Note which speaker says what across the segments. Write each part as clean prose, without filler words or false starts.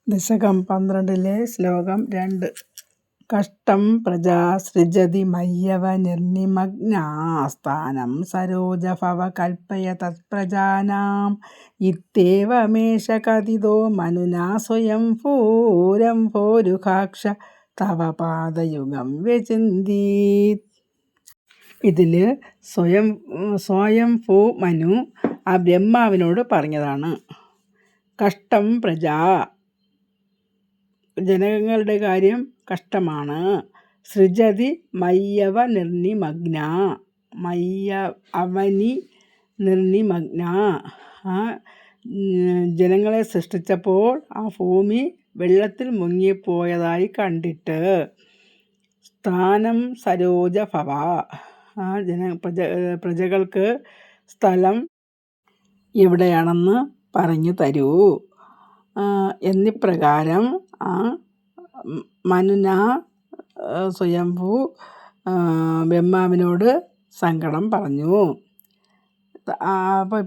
Speaker 1: ദശകം 12 ശ്ലോകം 2. കഷ്ടം പ്രജാ സൃജതി മയ്യവ നിർനിമഗ്നാസ്ഥാനം സരോജഭവ കൽപ്പയ തത്പ്രജാനാം ഇത്യേവമേഷ കഥിതോ മനുനാ സ്വയം ഭൂരംഭോരുഹാക്ഷ തവ പാദയുഗം വ്യചിന്തീത്. ഇതിൽ സ്വയംഭൂ മനു ആ ബ്രഹ്മാവിനോട് പറഞ്ഞതാണ്. കഷ്ടം പ്രജാ, ജനങ്ങളുടെ കാര്യം കഷ്ടമാണ്. സൃജതി മയ്യവ നിർനിമഗ്ന, അവനി നിർനിമഗ്ന, ജനങ്ങളെ സൃഷ്ടിച്ചപ്പോൾ ആ ഭൂമി വെള്ളത്തിൽ മുങ്ങിപ്പോയതായി കണ്ടിട്ട് സ്ഥാനം സരോജഭവ, പ്രജകൾക്ക് സ്ഥലം എവിടെയാണെന്ന് പറഞ്ഞു തരൂ എന്നിപ്രകാരം മനുന സ്വയംഭൂ ബ്രഹ്മാവിനോട് സങ്കടം പറഞ്ഞു. അപ്പോൾ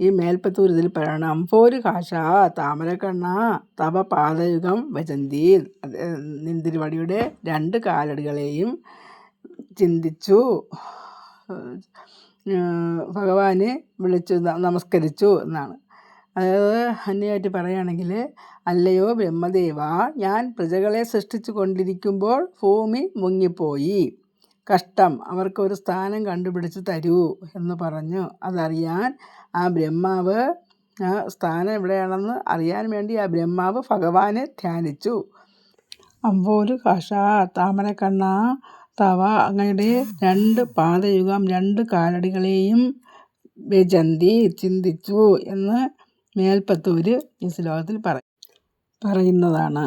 Speaker 1: ഈ മേൽപ്പത്തൂർ ഇതിൽ പറയണം. അംഭോരു കാശ താമരക്കണ്ണ തവ പാദയുഗം വചന്തി, തിരുവടിയുടെ 2 കാലടികളെയും ചിന്തിച്ചു, ഭഗവാനെ വിളിച്ചു നമസ്കരിച്ചു എന്നാണ്. അതായത് അന്യമായിട്ട് പറയുകയാണെങ്കിൽ, അല്ലയോ ബ്രഹ്മദേവ, ഞാൻ പ്രജകളെ സൃഷ്ടിച്ചു കൊണ്ടിരിക്കുമ്പോൾ ഭൂമി മുങ്ങിപ്പോയി. കഷ്ടം, അവർക്കൊരു സ്ഥാനം കണ്ടുപിടിച്ച് തരൂ എന്ന് പറഞ്ഞു. അതറിയാൻ ആ ബ്രഹ്മാവ്, ആ സ്ഥാനം എവിടെയാണെന്ന് അറിയാൻ വേണ്ടി ആ ബ്രഹ്മാവ് ഭഗവാനെ ധ്യാനിച്ചു. അംഭോരു കാശ താമരക്കണ്ണ തവ, അങ്ങയുടെ 2 പാദയുഗം 2 കാലടികളെയും വ്യചന്തി ചിന്തിച്ചു എന്ന് മേൽപ്പത്തൂര് ഈ ശ്ലോകത്തിൽ പറയുന്നതാണ്.